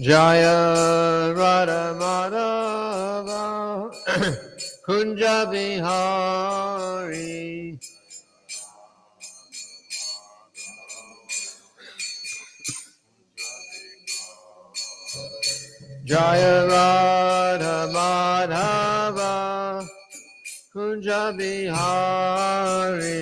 Jaya Radha Madhava Kunja Bihari Jaya Radha Madhava Kunja Bihari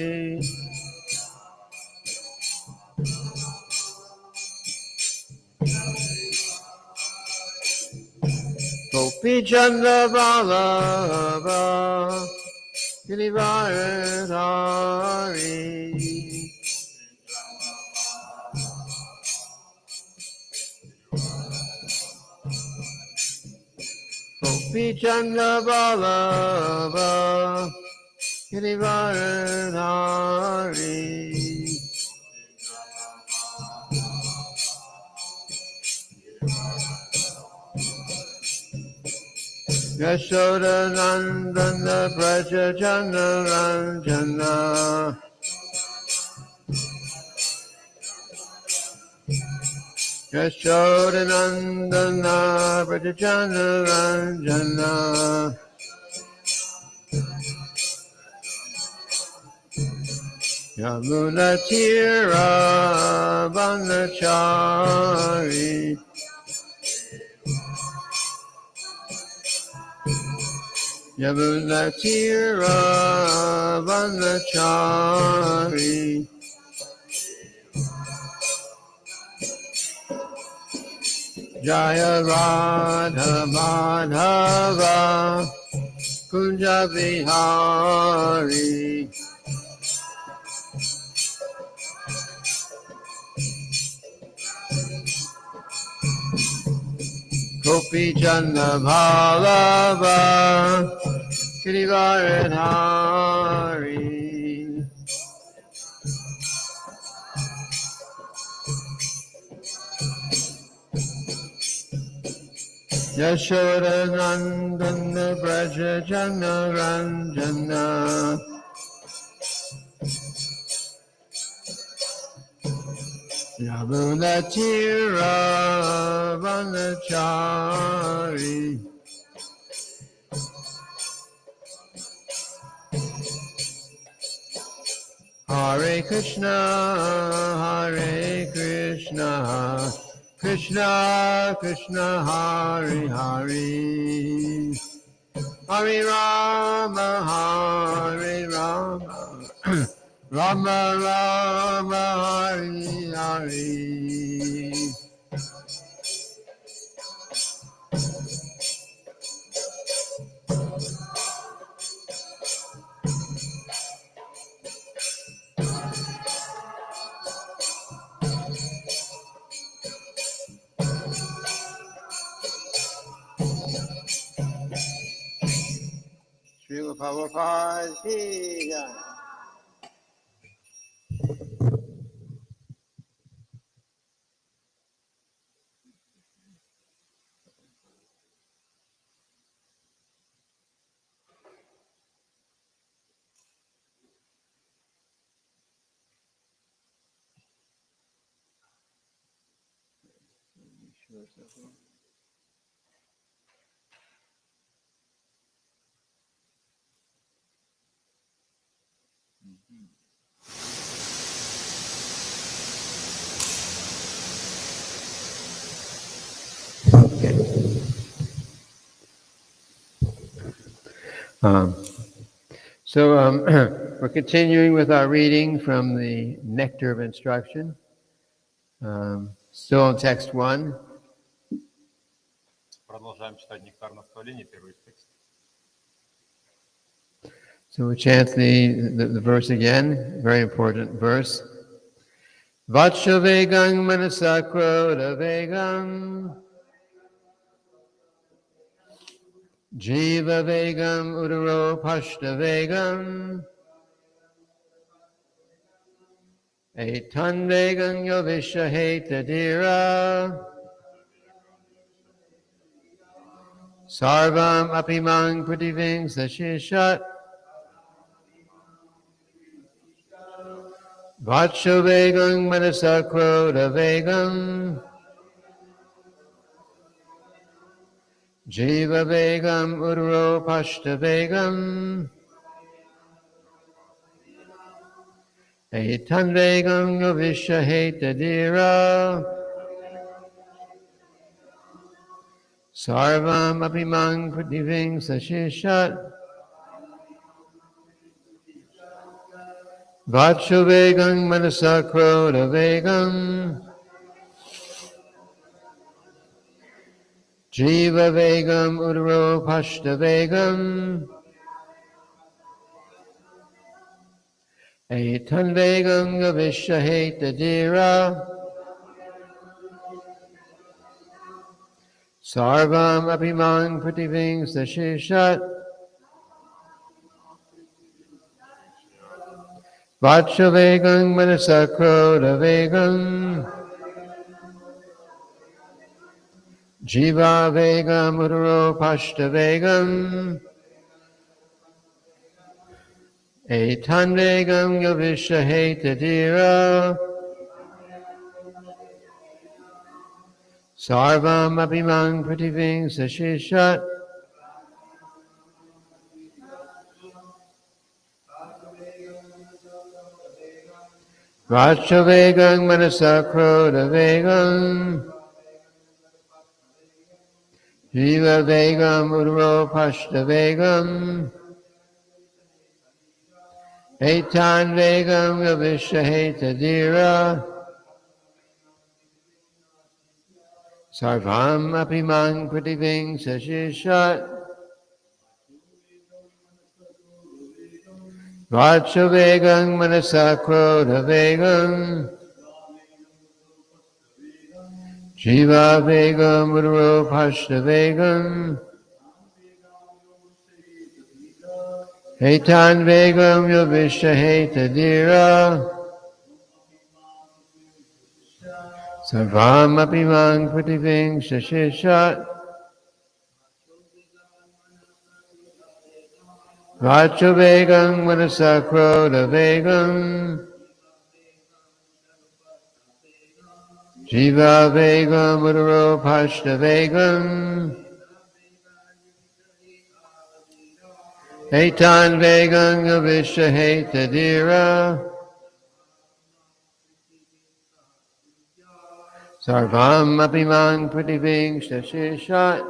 Gopi Chandra Vallabha Girivaradhari Gopi Chandra Vallabha Girivaradhari Yashoda Nandana Braja Jana Ranjana Yashoda Nandana Braja Jana Ranjana Yamuna Tira Vanachari Yamuna Tira Vanachari Jaya Radha Madhava Kunja Vihari Gopi Chandra Bhalava Girivaradhari Yashoda Nandana Braja Jana Ranjana Yamuna Tira Vanachari Hare Krishna Krishna Krishna Hare Hare Hare Rama Hare Rama Rama Rama Hare Hare Srila Prabhupada ki jai. Okay. We're continuing with our reading from the Nectar of Instruction. Still on text 1. Продолжаем читать «Нектар наставлений», первый текст. So we chant the verse again, very important verse. Vatshavegam manasakrodavegam Jiva Vegam Udaro Pashtavegam Etan Vegam Yovisha Hetadira Sarvam Apimang Prativing Sashishat Vatshavegam Manasakrodavegam Jiva Vegam Udro Pashta Vegam Etan Vegam Gavisha Heta Dira Sarvam Apimang Pradiving Sashishat Vachu Vegam Manasa Kroda Vegam Jiva Vegam Udro Pashta Vegam Etan Vegam Gavisha Heta Dira Sarvam Apimang Prativing Sashishat Vacha Vegam Manasa Kroda Vegam Jiva Vegam Udro Pashta Vegam Etan Vegam Gavisha Heta Dira Sarvam Apimang Prativing Sashishat Vacha Vegam Manasa Kroda Vegam Jiva Vegam Udro Pashta Vegam Etan Vegam Gavisha Heta Dira Sarvam Apimang Prativing Sashishat Vacha Vegam Manasa Kroda Vegam Jiva Vegam Udro Pashta Vegam Etan Vegam Gavisha Heta Dira Sarvam Apimang Prativing Sashishat Vacha Vegam Manasa Kroda Vegam Jiva Vegam Udro Pashta Vegam Etan Vegam Gavisha Heta Dira Sarvam Apimang Prativing Sashishat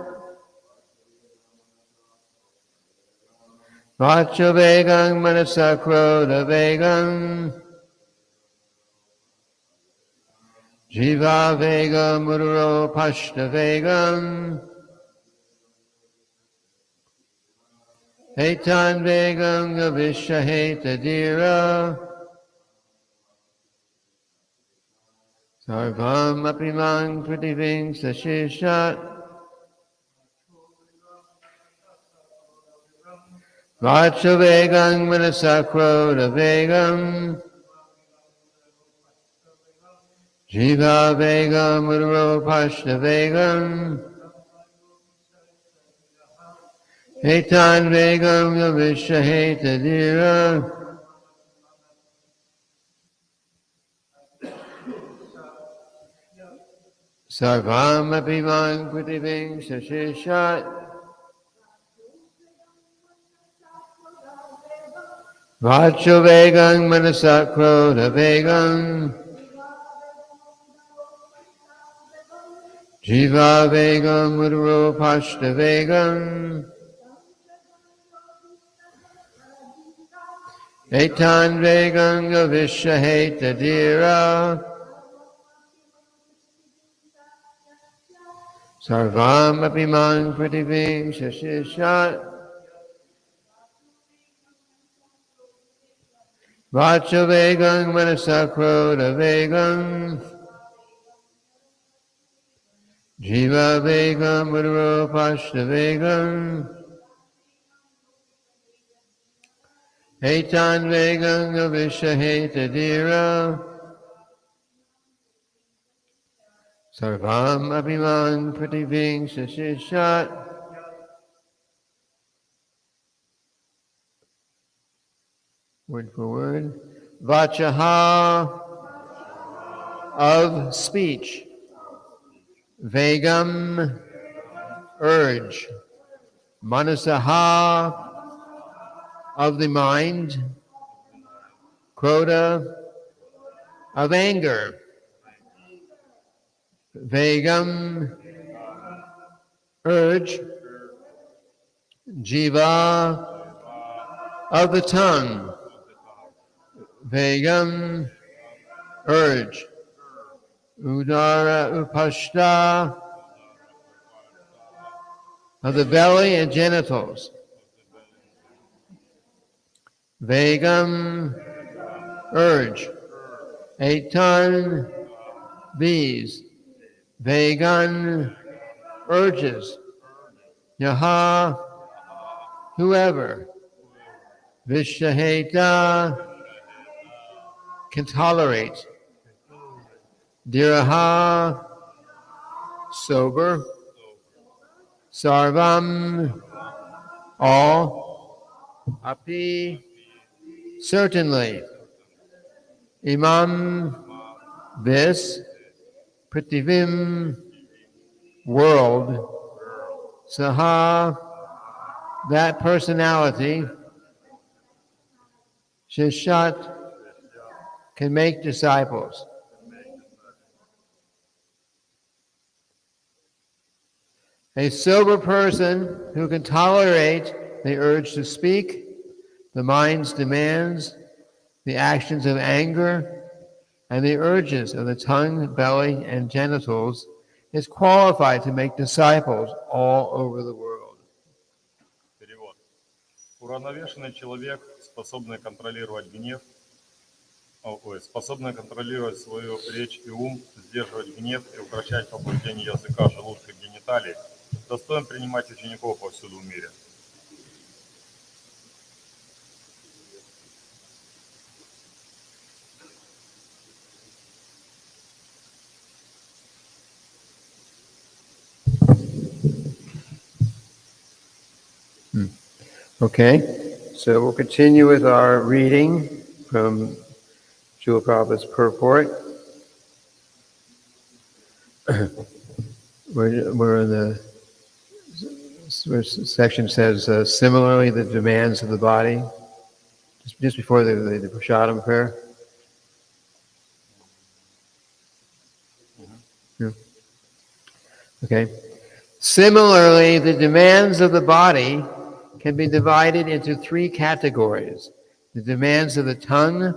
Vacha Vegam Manasa Kroda Vegam Jiva Vegam Udro Pashta Vegam Etan Vegam Gavisha Heta Dira Sarvam Apimang Prativing Sashishat Vacha Vegam Manasa Kroda Vegam Jiva Vegam Udro Pashta Vegam Etan Vegam Gavisha Heta Dira Sarvam Apimang Prativing Sashishat Vacha Vegam Manasa Kroda Vegam Jiva Vegam Udro Pashta Vegam Etan Vegam Gavisha Heta Dira Sarvam Apimang Prativing Sashishat Vacha Vegam Manasa Kroda Vegam Jiva Vegam Udro Pashta Vegam Etan Vegam Gavisha Heta Dira Sarvam Apimang Prativing Sashishat word for word. Vachaha of speech. Vegam urge. Manasaha, of the mind. Krodha, of anger. Vegam, urge. Jiva, of the tongue. Vegam, urge. Udara upashta, of the belly and genitals. Vegam, urge. Eitan, bees. Vegan, urges. Yaha, whoever. Vishaheta, can tolerate. Diraha, sober. Sarvam, all. Api, certainly. Imam, this. Prithivim, world. Saha, that personality. Shishat, can make disciples. A sober person who can tolerate the urge to speak, the mind's demands, the actions of anger, and the urges of the tongue, belly, and genitals is qualified to make disciples all over the world. Перевод. Уравновешенный человек, способный контролировать гнев, способный контролировать свою речь и ум, сдерживать гнев и укрощать побуждение языка, желудка, гениталий, достоин принимать учеников повсюду в мире. Okay, so we'll continue with our reading from Srila Prabhupada's purport. We're in the where section says, similarly, the demands of the body, just before the prasadam prayer. Yeah. Okay. Similarly, the demands of the body can be divided into three categories: the demands of the tongue,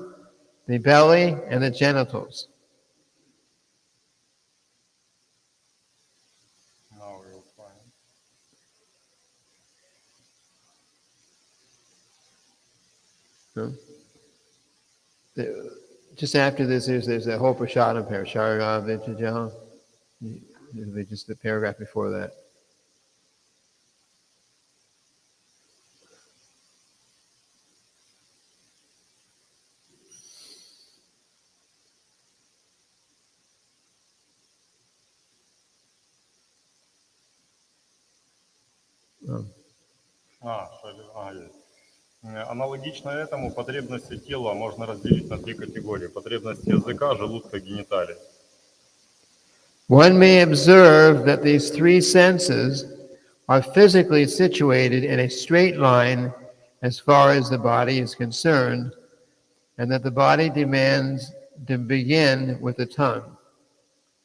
the belly, and the genitals. Now we'll find. Just after this, there's a whole prasadam prayer, Sharaga Vijayam. Just the paragraph before that. Аналогично этому потребности тела можно разделить на три категории. Потребности языка, желудка, гениталий. One may observe that these three senses are physically situated in a straight line as far as the body is concerned, and that the body demands to begin with the tongue.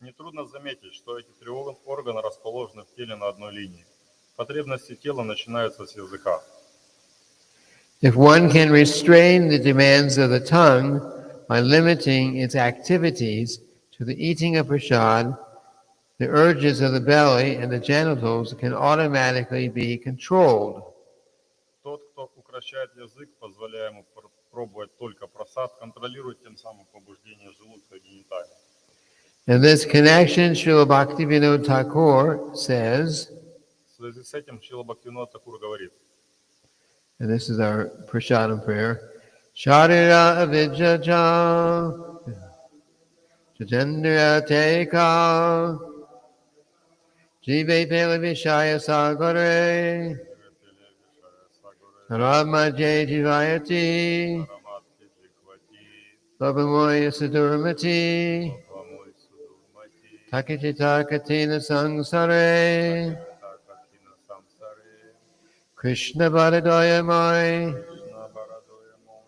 Нетрудно заметить, что эти три органа расположены в теле на одной линии. Потребности тела начинаются с языка. If one can restrain the demands of the tongue by limiting its activities to the eating of prasad, the urges of the belly and the genitals can automatically be controlled. Тот, кто укрощает язык, позволяя ему пробовать только прасад, контролирует тем самым побуждение желудка и гениталий. In this connection, Srila Bhaktivinoda Thakur says, В связи с этим Шрила Бхактивинода Такур говорит, and this is our prasadam prayer, Sharira avijaja, Jajendriya teka, Jive pele vishaya sagare, Saramaje jivayati, Babamoya sadurmati, Takitita katina sangsare, Krishna Baladoya Moi, Krishna Bharadaya Moy,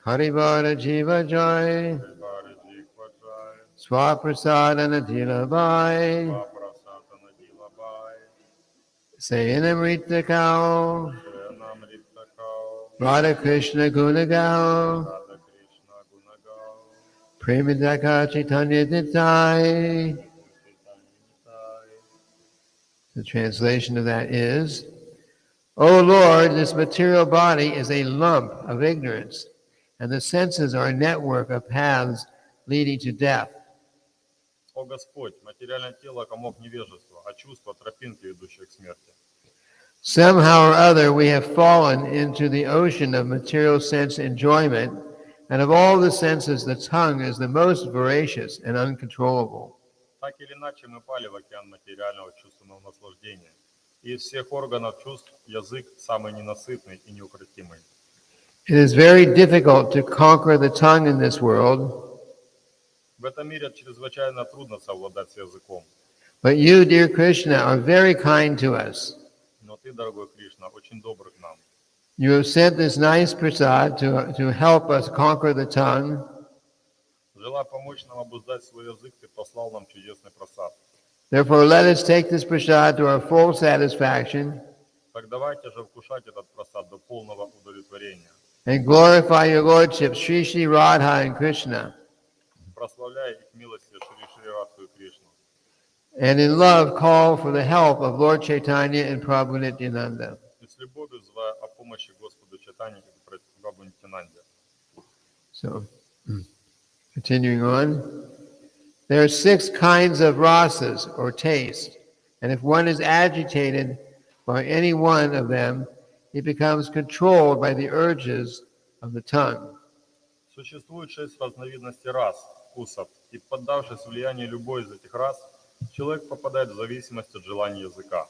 Haribara Jiva Joy, Haribar Jikvajay, Swaprasadana Dilabai, Swaprasatana Dilabai, Sayanamrita Kao, Sayanamrita Kau, Radha Krishna Gunagao, Radha Krishna Gunagau, Premadaka Chaitanya Ditai. Krishna Chaitanya Nitai. The translation of that is, O Lord, this material body is a lump of ignorance, and the senses are a network of paths leading to death. О Господь, материальное тело – комок невежества, а чувства – тропинки, ведущие к смерти. Somehow or other, we have fallen into the ocean of material sense enjoyment, and of all the senses, the tongue is the most voracious and uncontrollable. Так или иначе, мы пали в океан материального чувственного наслаждения. И из всех органов чувств язык самый ненасытный и неукротимый. It is very difficult to conquer the tongue in this world, В этом мире чрезвычайно трудно совладать с языком. but you, dear Krishna, are very kind to us. Но ты, дорогой Кришна, очень добр к нам. You have sent this nice prasad to help us conquer the tongue. Желая помочь нам обуздать свой язык, ты послал нам чудесный просад. Therefore, let us take this prasad to our full satisfaction Так давайте же вкушать этот просад до полного удовлетворения. and glorify your lordship, Sri Sri Radha and Krishna, Прославляя их милости Шри Шри Радху и Кришну. and in love call for the help of Lord Chaitanya and Prabhu Nityananda. И с любовью звая о помощи Господу Чайтанье и Прабху Нитянанде. So, continuing on, there are 6 kinds of rasas or taste, and if one is agitated by any one of them, he becomes controlled by the urges of the tongue. Существует 6 разновидностей рас, вкусов, и поддавшись влиянию любой из этих рас, человек попадает в зависимость от желания языка.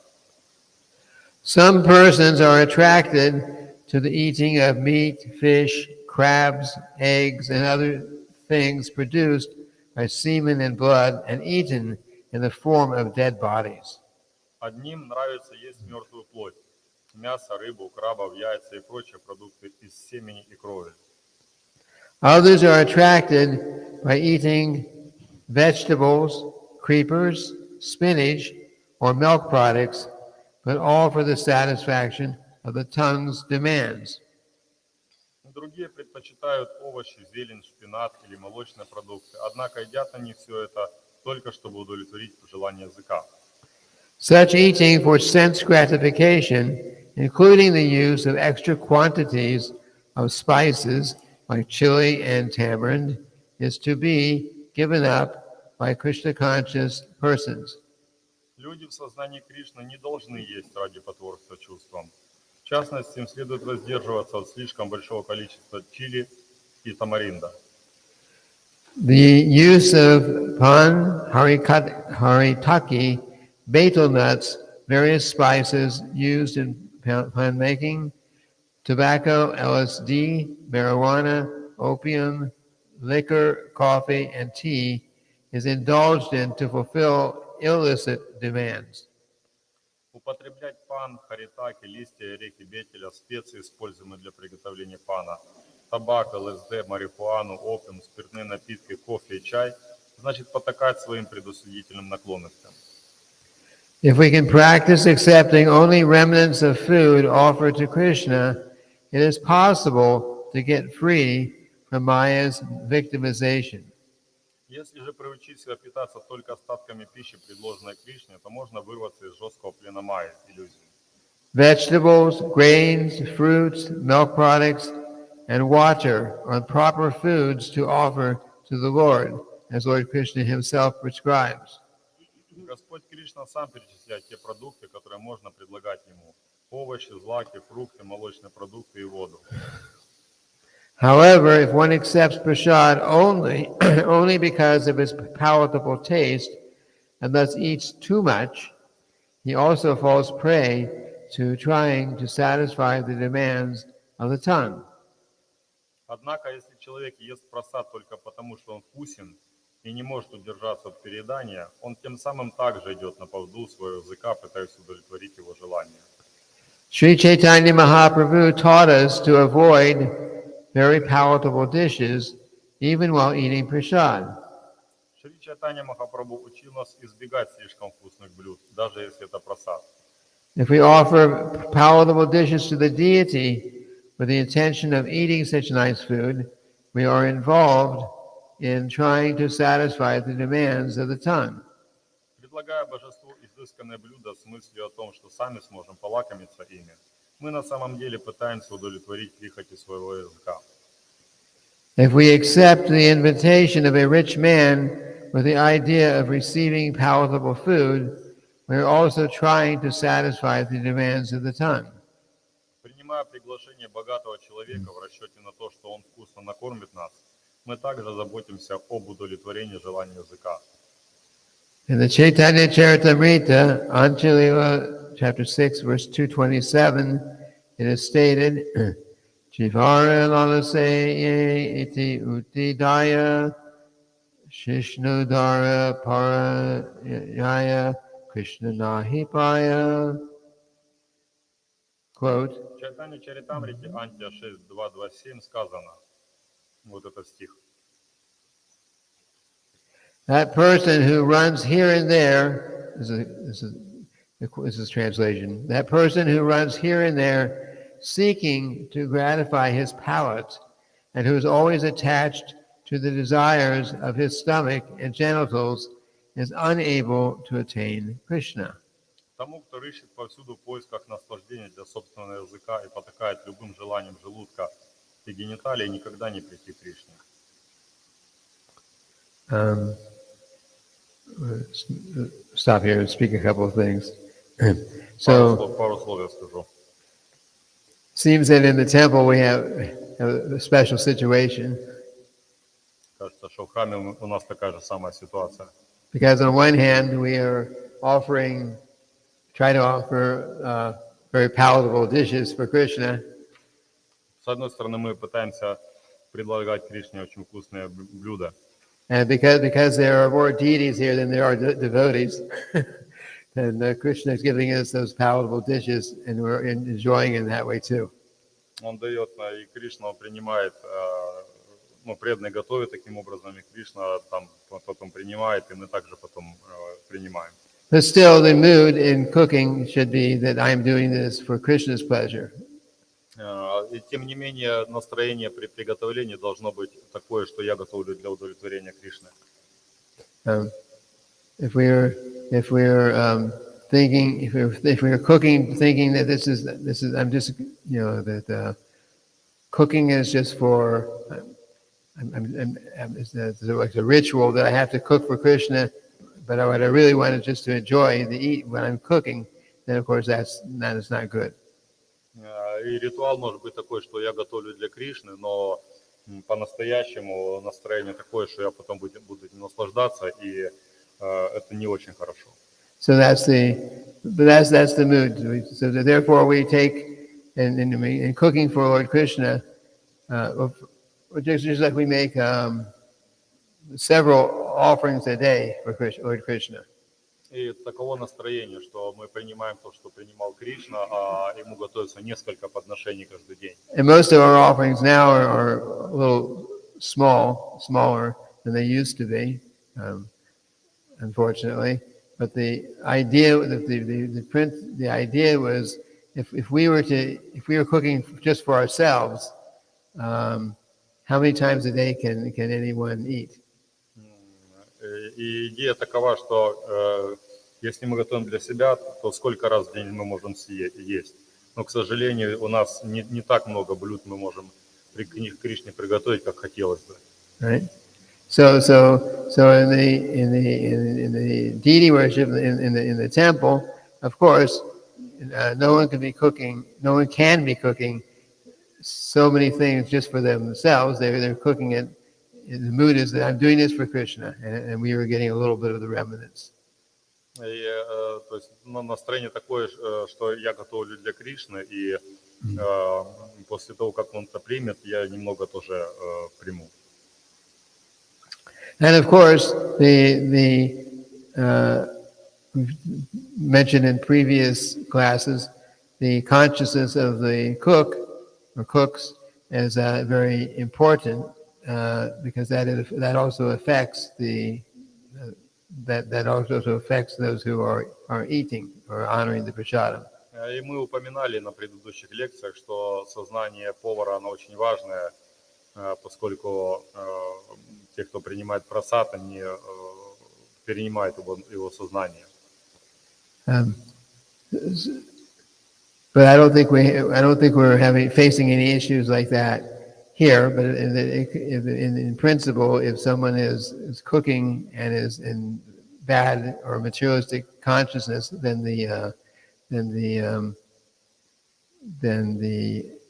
Some persons are attracted to the eating of meat, fish, crabs, eggs, and other things produced by semen and blood and eaten in the form of dead bodies. Одним нравится есть мертвую плоть, мясо, рыбу, крабов, яйца и прочие продукты из семени и крови. Others are attracted by eating vegetables, creepers, spinach, or milk products, but all for the satisfaction of the tongue's demands. Другие предпочитают овощи, зелень, шпинат или молочные продукты, однако едят они все это только чтобы удовлетворить желание языка. Such eating for sense gratification, including the use of extra quantities of spices like chili and tamarind, is to be given up by Krishna-conscious persons. Люди в сознании Кришны не должны есть ради потворства чувствам. В частности, им следует воздерживаться от слишком большого количества чили и тамаринда. The use of pan, haritaki, betel nuts, various spices used in pan making, tobacco, LSD, marijuana, opium, liquor, coffee, and tea is indulged in to fulfill illicit demands. Употреблять пан, харитаки, листья, орехи, бетеля, специи, используемые для приготовления пана, табак, ЛСД, марихуану, опиум, спиртные напитки, кофе и чай, значит потакать своим предусудительным наклонностям. If we can practice accepting only remnants of food offered to Krishna, it is possible to get free from Maya's victimization. Если же приучить себя питаться только остатками пищи, предложенной Кришне, то можно вырваться из жесткого плена майи, иллюзий. Vegetables, grains, fruits, milk products, and water are proper foods to offer to the Lord, as Lord Krishna himself prescribes. Господь Кришна сам перечисляет те продукты, которые можно предлагать Ему. Овощи, злаки, фрукты, молочные продукты и воду. However, if one accepts prasad only because of its palatable taste, and thus eats too much, he also falls prey to trying to satisfy the demands of the tongue. Однако, если человек ест просад только потому, что он вкусен и не может удержаться от переедания, он тем самым также идет на поводу своего языка, пытаясь удовлетворить его желания. Sri Chaitanya Mahaprabhu taught us to avoid very palatable dishes even while eating prasad. Шри Чайтанья Махапрабху учил нас избегать слишком вкусных блюд, даже если это просад. If we offer palatable dishes to the deity with the intention of eating such nice food, we are involved in trying to satisfy the demands of the tongue. Предлагая божеству изысканное блюдо с мыслью о том, что сами сможем полакомиться ими, мы на самом деле пытаемся удовлетворить прихоти своего языка. If we accept the invitation of a rich man with the idea of receiving palatable food, we are also trying to satisfy the demands of the tongue. Принимая приглашение богатого человека в расчете на то, что он вкусно накормит нас, мы также заботимся об удовлетворении желаний языка. In the Chaitanya Charitamrita, Anjalila, chapter 6, verse 227, it is stated, Jivara lalaseye iti utidaya shishnudara parayaya Krishna nahipaya. Quote, В Чайтанья Чаритамрите Антия 6.2.27 сказано, вот этот стих. that person who runs here and there, this is translation, that person who runs here and there seeking to gratify his palate and who is always attached to the desires of his stomach and genitals is unable to attain Krishna. Тому, кто рыщет повсюду в поисках наслаждения для собственного языка и потакает любым желанием желудка и гениталий, никогда не прийти к Кришне. Stop here and speak a couple of things. Пару слов я скажу. Seems that in the temple we have a special situation. Кажется, что в храме у нас такая же самая ситуация. Because on one hand, we are try to offer very palatable dishes for Krishna. С одной стороны, мы пытаемся предлагать Кришне очень вкусные блюда. And because there are more deities here than there are devotees, then Krishna is giving us those palatable dishes, and we're enjoying in that way too. Он дает, и Кришна принимает, преданные готовят таким образом, и Кришна там потом принимает, и мы также потом принимаем. But still, the mood in cooking should be that I'm doing this for Krishna's pleasure. И тем не менее, настроение при приготовлении должно быть такое, что я готовлю для удовлетворения Кришны. If we're cooking, thinking that this is I'm just that cooking is just for it's a ritual that I have to cook for Krishna, but what I really want is just to enjoy the eat when I'm cooking. Then of course that is not good. И ритуал может быть такой, что я готовлю для Кришны, но по-настоящему настроение такое, что я потом буду наслаждаться, и это не очень хорошо. So that's the mood. So therefore we take in cooking for Lord Krishna, just like we make several offerings a day for Lord Krishna. И таково настроение, что мы принимаем то, что принимал Кришна, а ему готовится несколько подношений каждый день. And most of our offerings now are a little smaller than they used to be, unfortunately. But the idea was if we were cooking just for ourselves, how many times a day can anyone eat? И идея такова, что если мы готовим для себя, то сколько раз в день мы можем есть. Но, к сожалению, у нас не так много блюд мы можем при Кришне приготовить, как хотелось бы. Right. So in the deity worship in the temple, of course, no one can be cooking so many things just for themselves. They're cooking it. The mood is that I'm doing this for Krishna, and we were getting a little bit of the remnants. И, то есть настроение такое, что я готовлю для Кришны, и после того, как он это примет, я немного тоже приму. And of course, we've mentioned in previous classes the consciousness of the cook or cooks is very important because that also affects that also affects those who are eating or honoring the prasadam. И мы упоминали на предыдущих лекциях, что сознание повара, оно очень важное, поскольку те, кто принимает прасад, они перенимают его сознание. But I don't think we're facing any issues like that here. But in principle, if someone is cooking and is in bad or materialistic consciousness, then the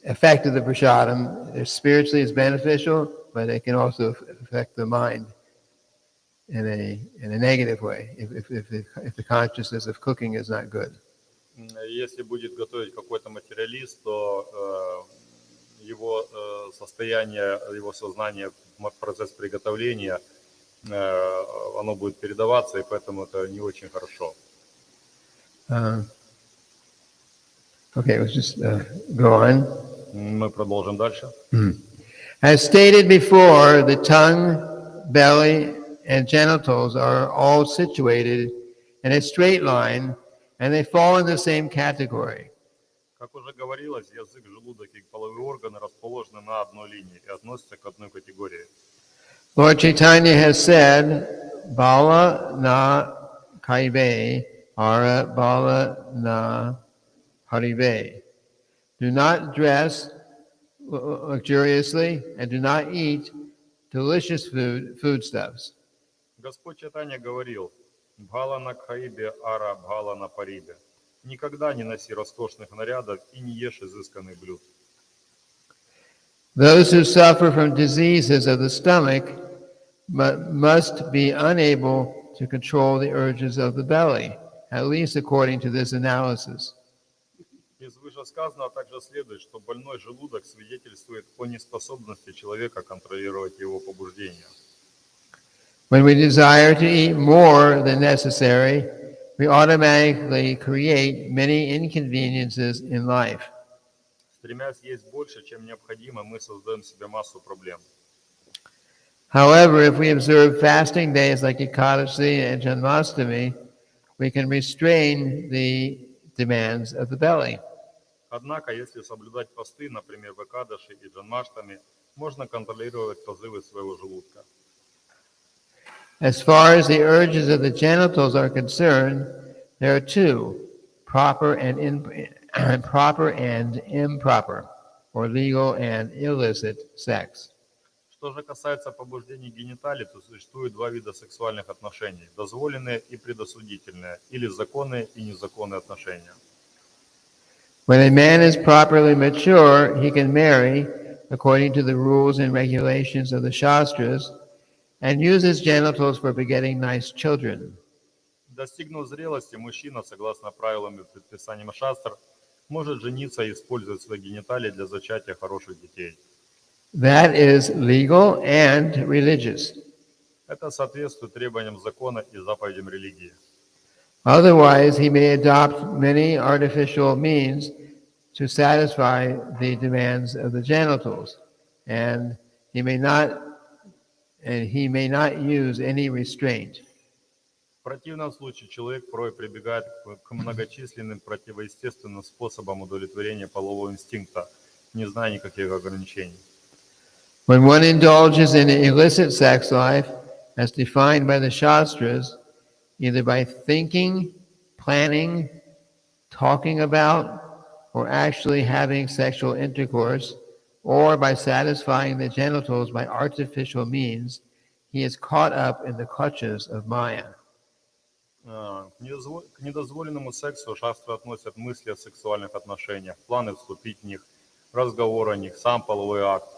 effect of the prasadam spiritually is beneficial, but it can also affect the mind in a negative way if the consciousness of cooking is not good. Если будет готовить какой-то материалист, то его состояние, его сознание в процесс приготовления, оно будет передаваться, и поэтому это не очень хорошо. Okay, let's just go on. Мы продолжим дальше. As stated before, the tongue, belly, and genitals are all situated in a straight line, and they fall in the same category. Как уже говорилось, язык, желудок и половые органы расположены на одной линии и относятся к одной категории. Lord Chaitanya has said, Bala na kaibe, ara bala na haribe. Do not dress luxuriously and do not eat delicious foodstuffs. Господь Чайтанья говорил: «Бхала на каибе, ара бхала на парибе». Никогда не носи роскошных нарядов и не ешь изысканных блюд. Those who suffer from diseases of the stomach must be unable to control the urges of the belly, at least according to this analysis. Из вышесказанного также следует, что больной желудок свидетельствует о неспособности человека контролировать его побуждения. When we desire to eat more than necessary, we automatically create many inconveniences in life. Стремясь есть больше, чем необходимо, мы создаем себе массу проблем. However, if we observe fasting days like Ekadashi and Janmashtami, we can restrain the demands of the belly. Однако, если соблюдать посты, например, в Экадаши и Джанмаштами, можно контролировать позывы своего желудка. As far as the urges of the genitals are concerned, there are two, proper and improper, or legal and illicit sex. Что же касается побуждений гениталий, то существует два вида сексуальных отношений: дозволенные и предосудительные, или законные и незаконные отношения. When a man is properly mature, he can marry according to the rules and regulations of the Shastras and use his genitals for begetting nice children. Достигнув зрелости, мужчина, согласно правилам и предписаниям шастр, может жениться и использовать свои гениталии для зачатия хороших детей. That is legal and religious. Это соответствует требованиям закона и заповедям религии. Otherwise, he may adopt many artificial means to satisfy the demands of the genitals, and he may not use any restraint. В противном случае человек порой прибегает к многочисленным противоестественным способам удовлетворения полового инстинкта, не зная никаких ограничений. When one indulges in illicit sex life, as defined by the Shastras, either by thinking, planning, talking about, or actually having sexual intercourse, or by satisfying the genitals by artificial means, he is caught up in the clutches of Maya. К недозволенному сексу шастры относят мысли о сексуальных отношениях, планы вступить в них, разговор о них, сам половой акт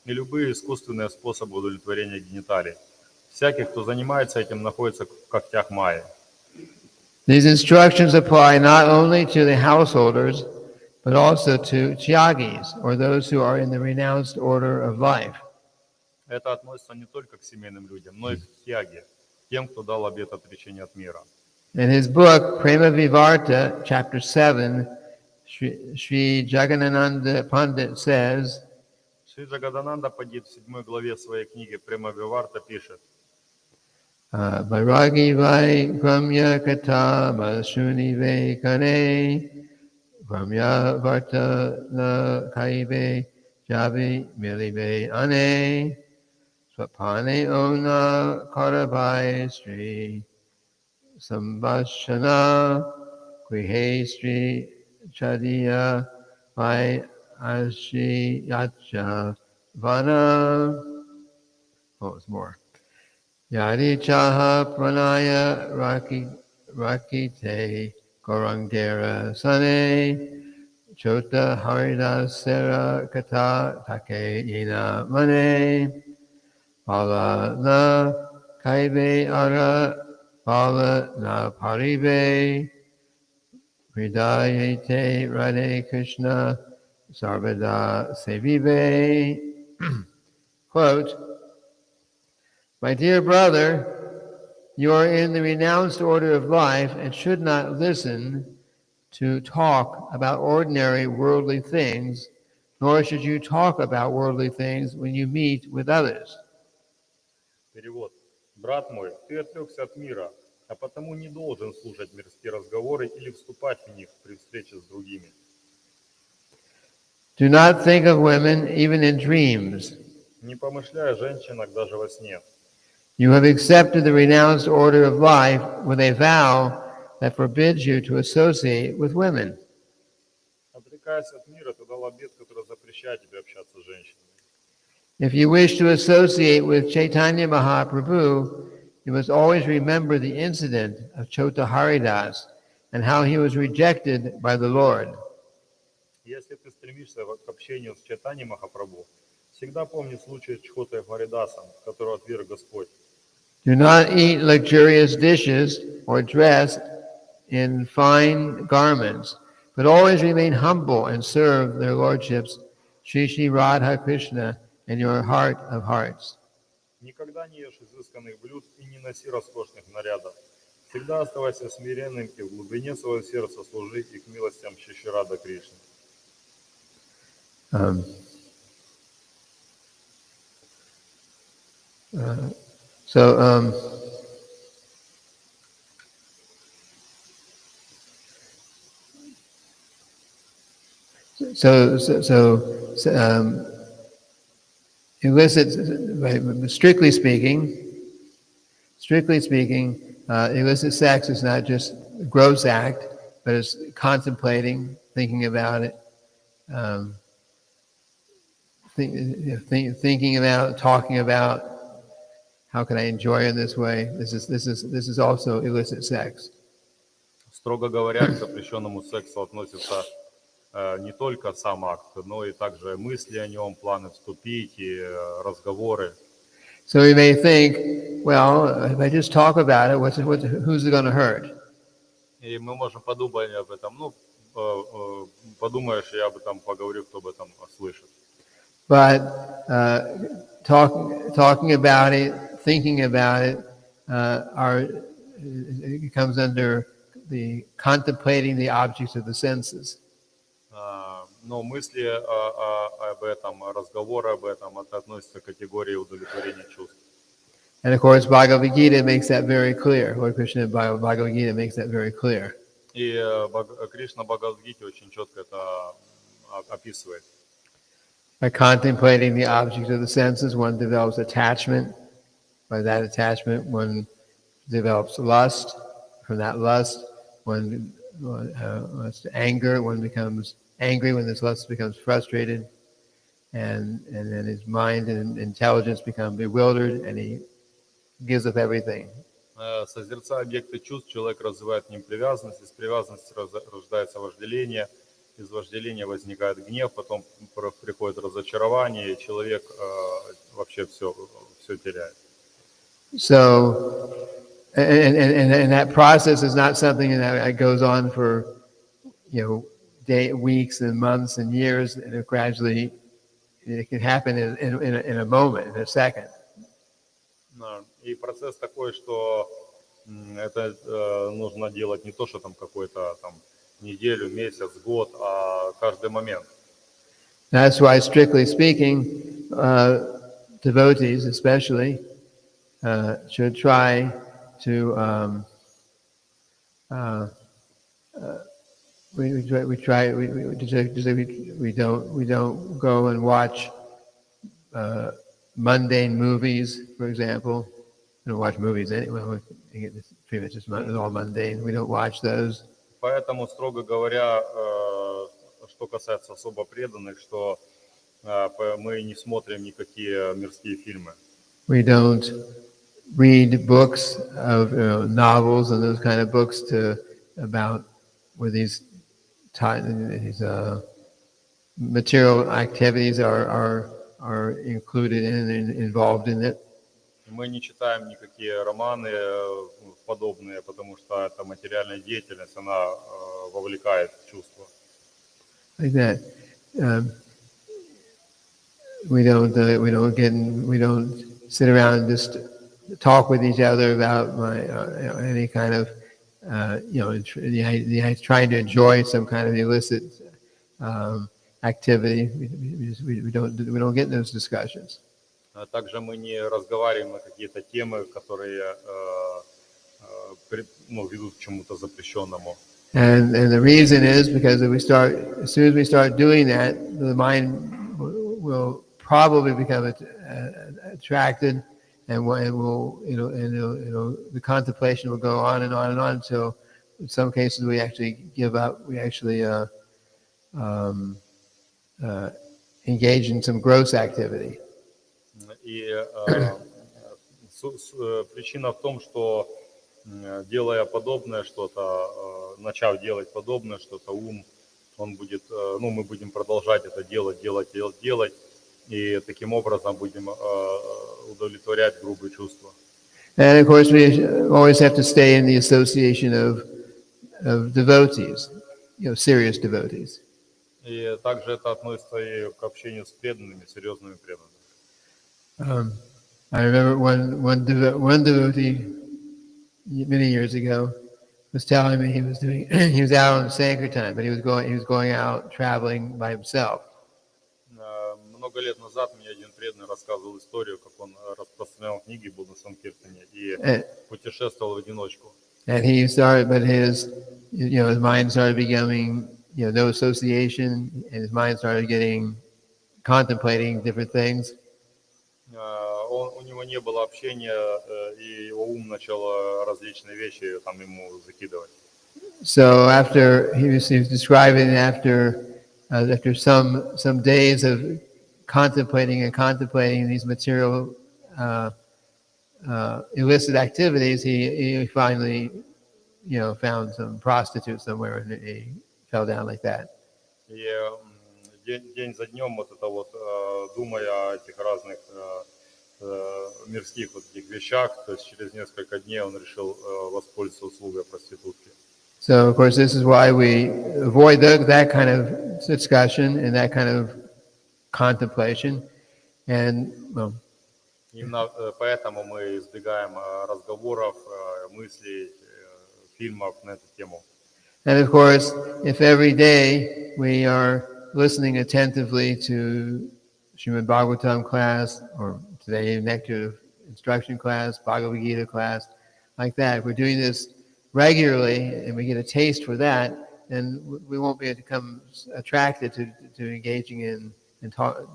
и любые искусственные способы удовлетворения гениталий. Всякий, кто занимается этим, находится в когтях Майи. These instructions apply not only to the householders, but also to tyagis, or those who are in the renounced order of life. Это относится не только к семейным людям, но и к тяге, тем, кто дал обет отречения от мира. In his book, Prema Vivarta, chapter 7, Sri Jagannananda Pandit says, Шри Джагадананда Пандит в 7 главе своей книги Према Виварта пишет: Vairagi vai gramya kata masuni ve kane gramya varta na kaive javi milive ane swapane ona karabai sri sambhashana grihe sri chadiya vai ashi yacha vana. Oh, it's more. Yadi chaha pranaya rakite gorangdera sane chota haridasera kata take ina mane pala na kaive ara pala na parive hridayate Radhe Krishna sarvada sevive. Quote, my dear brother, you are in the renounced order of life and should not listen to talk about ordinary worldly things, nor should you talk about worldly things when you meet with others. Перевод. Брат мой, ты отрекся от мира, а потому не должен слушать мирские разговоры или вступать в них при встрече с другими. Do not think of women even in dreams. Не помышляй о женщинах даже во сне. You have accepted the renounced order of life with a vow that forbids you to associate with women. Отрекаясь от мира, ты дал обет, который запрещает тебе общаться с женщинами. If you wish to associate with Chaitanya Mahaprabhu, you must always remember the incident of Chota Haridas and how he was rejected by the Lord. Если ты стремишься к общению с Чайтаньей Махапрабху, всегда помни случай с Чхотой Харидасом, которого отверг Господь. Do not eat luxurious dishes or dress in fine garments, but always remain humble and serve their lordships, Sri Sri Radha Krishna, in your heart of hearts. Никогда не ешь изысканных блюд и не носи роскошных нарядов. Всегда оставайся смиренным и в глубине своего сердца служи их милостям Шри Рада Кришны. So illicit, strictly speaking, illicit sex is not just a gross act, but it's contemplating, thinking about it, thinking about, talking about how can I enjoy in this way. This is also illicit sex. Строго говоря, к запрещенному сексу относится не только сам акт, но и также мысли о нем, планы вступить и разговоры. So we may think, well, if I just talk about it, who's it going to hurt? И мы можем подумать об этом. Ну, подумаешь, я об этом поговорю, кто об этом слышит. But talking about it, thinking about it, it comes under the contemplating the objects of the senses. Но мысли об этом, разговоры об этом, это относится к категории удовлетворения чувств. And of course, Bhagavad Gita makes that very clear. Lord Krishna in Bhagavad Gita makes that very clear. И Кришна в Бхагавад-гите очень четко это описывает. By contemplating the objects of the senses, one develops attachment. By that attachment, one develops lust. From that lust, one anger. One becomes angry when this lust becomes frustrated, and then his mind and intelligence become bewildered, and he gives up everything. Созерцая объекты чувств, человек развивает к ним привязанность, из привязанности рождается вожделение, из вожделения возникает гнев, потом приходит разочарование, и человек вообще все теряет. So, and that process is not something that goes on for, weeks and months and years, and it can happen in a moment, in a second. И процесс такой, что это нужно делать не то, что там какой-то там неделю, месяц, год, а каждый момент. That's why, strictly speaking, devotees especially should try to we don't go and watch mundane movies, for example. We don't watch movies anyway. It's pretty much just all mundane. We don't watch those. Поэтому, строго говоря, что касается особо преданных, что мы не смотрим никакие мирские фильмы. We don't read books of novels and those kind of books about where these material activities are included in and involved in it. Мы не читаем никакие романы подобные, потому что эта материальная деятельность, она вовлекает в чувства. Like that. We don't sit around and just talk with each other about any kind of trying to enjoy some kind of illicit activity. We don't get in those discussions. Также мы не разговариваем на какие-то темы, которые ведут к чему-то запрещенному. And the reason is because as soon as we start doing that, the mind will probably become attracted, and the contemplation will go on and on and on until, in some cases, we actually give up. We actually engage in some gross activity. И причина в том, что делая подобное что-то, начав делать подобное что-то, он будет, мы будем продолжать это делать, и таким образом будем удовлетворять грубые чувства. And of course, we always have to stay in the association of devotees, serious devotees. И также это относится и к общению с преданными, серьезными преданными. I remember one devotee many years ago was telling me he was out on Sankirtan, but he was going out traveling by himself. Много лет назад мне один преданный рассказывал историю, как он распространял книги, был на Санкиртане и путешествовал в одиночку. And he started, but his mind started becoming, no association, and his mind started contemplating different things. У него не было общения, и его ум начал различные вещи там ему закидывать. So after he was describing after some days of contemplating these material illicit activities, he finally found some prostitute somewhere, and he fell down like that. И день за днем думая о этих разных мирских этих вещах, то есть через несколько дней он решил воспользоваться услугой проститутки. So of course this is why we avoid that kind of discussion and that kind of contemplation, and именно поэтому мы избегаем разговоров, мыслей, фильмов на эту тему. And of course, if every day we are listening attentively to Srimad Bhagavatam class, or today Nectar instruction class, Bhagavad Gita class, like that, if we're doing this regularly and we get a taste for that, then we won't become attracted to engaging in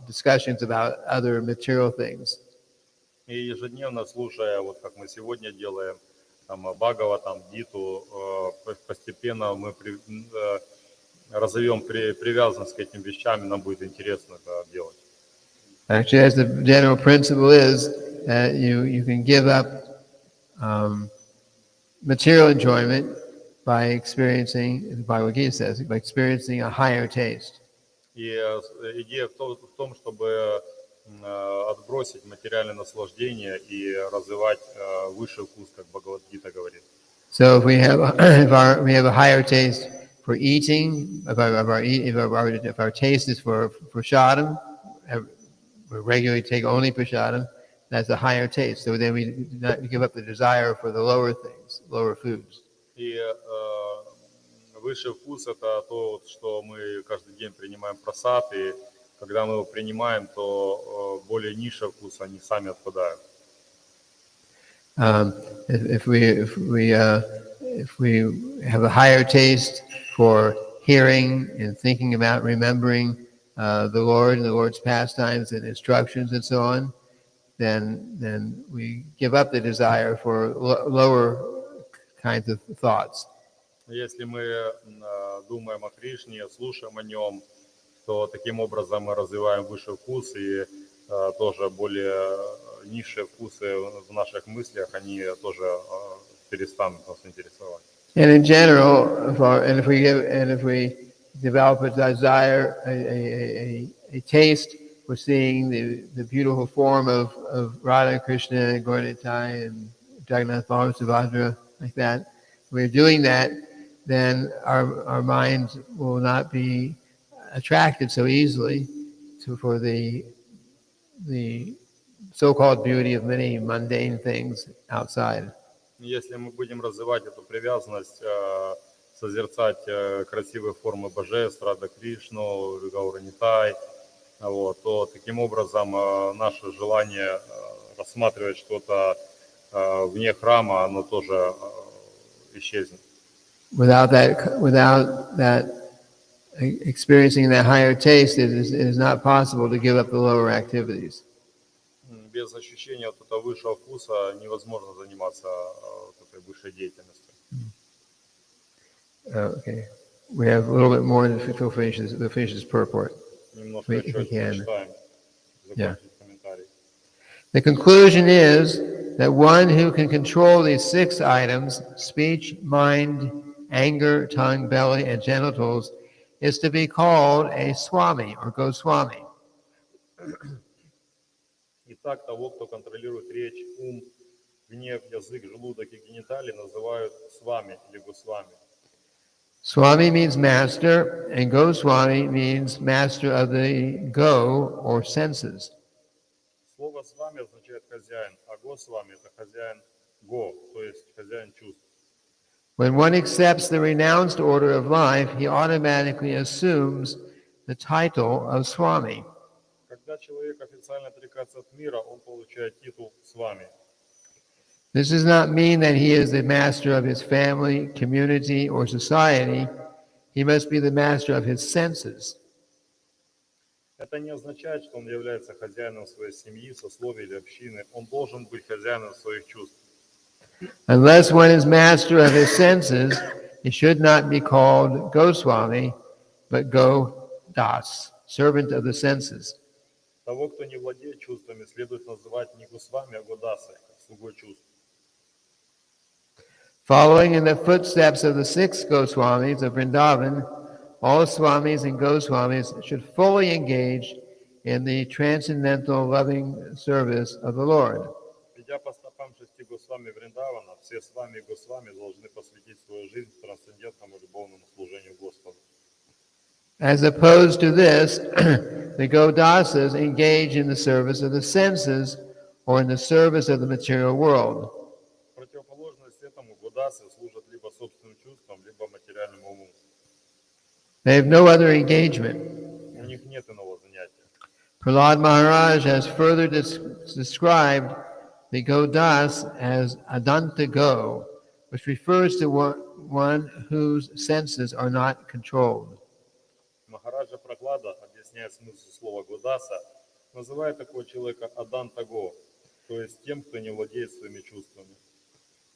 discussions about other material things. И ежедневно слушая, как мы сегодня делаем, Бхагаватам, Гиту, постепенно мы разовьем привязанность к этим вещам, и нам будет интересно это делать. Actually, as the general principle is that you can give up material enjoyment by experiencing, as Bhagavad Gita says, by experiencing a higher taste. И идея в том, чтобы отбросить материальное наслаждение и развивать высший вкус, как Бхагавад-гита говорит. So if we have a higher taste for eating, if our taste is for prasadam, we regularly take only prasadam, that's a higher taste. So then we do not give up the desire for the lower things, lower foods. И Высший вкус – это то, вот, что мы каждый день принимаем просад, и когда мы его принимаем, то более низший вкус, они сами отпадают. Um, if we have a higher taste for hearing and thinking about remembering the Lord and the Lord's pastimes and instructions and so on, then we give up the desire for lower kinds of thoughts. Если мы думаем о Кришне, слушаем о нем, то таким образом мы развиваем высший вкус, и тоже более низшие вкусы в наших мыслях, они тоже перестанут нас интересовать. And in general, if we develop a desire, a taste for seeing the beautiful form of Radha Krishna and Gaura and Jagannath Balaram Subhadra, like that, if we're doing that, then our minds will not be attracted so easily for the so-called beauty of many mundane things outside. Если мы будем развивать эту привязанность, созерцать красивые формы божеств, Рада Кришну, Гауранитай, вот, то таким образом наше желание рассматривать что-то вне храма, оно тоже исчезнет. Without that experiencing that higher taste, it is not possible to give up the lower activities. Без ощущения вот этого высшего вкуса невозможно заниматься вот этой высшей деятельностью. Okay, we have a little bit more to finish this purport. Немножко If we еще can. прочитаем, закончить комментарий. The conclusion is that one who can control these 6 items, speech, mind, anger, tongue, belly, and genitals, is to be called a Swami or Goswami. Итак, того, кто контролирует речь, ум, гнев, язык, желудок и гениталии, называют свами или госвами. Swami means master, and Goswami means master of the go or senses. Слово свами означает хозяин, а госвами – это хозяин го, то есть хозяин чувств. When one accepts the renounced order of life, he automatically assumes the title of Swami. Когда человек официально отрекается от мира, он получает титул свами. This does not mean that he is the master of his family, community, or society. He must be the master of his senses. Это не означает, что он является хозяином своей семьи, сословия или общины. Он должен быть хозяином своих чувств. Unless one is master of his senses, he should not be called Goswami, but Go-Das, servant of the senses. Того, кто не владеет чувствами, следует называть не Госвами, а Годасой, слугой чувств. Following in the footsteps of the 6 Goswamis of Vrindavan, all Swamis and Goswamis should fully engage in the transcendental loving service of the Lord. Идя по стопам 6 Госвами Вриндавана, все свами и Госвами должны посвятить свою жизнь трансцендентному любовному служению Господу. As opposed to this, the Godasas engage in the service of the senses or in the service of the material world. Противоположность этому Годасы служат либо собственным чувствам, либо материальному уму. They have no other engagement. У них нет иного занятия. Prahlad Maharaj has further described the Godas as Adanta Go, which refers to one whose senses are not controlled. Махараджа Прохлада, объясняя смысл слова Годаса, называет такого человека Адантаго, то есть тем, кто не владеет своими чувствами.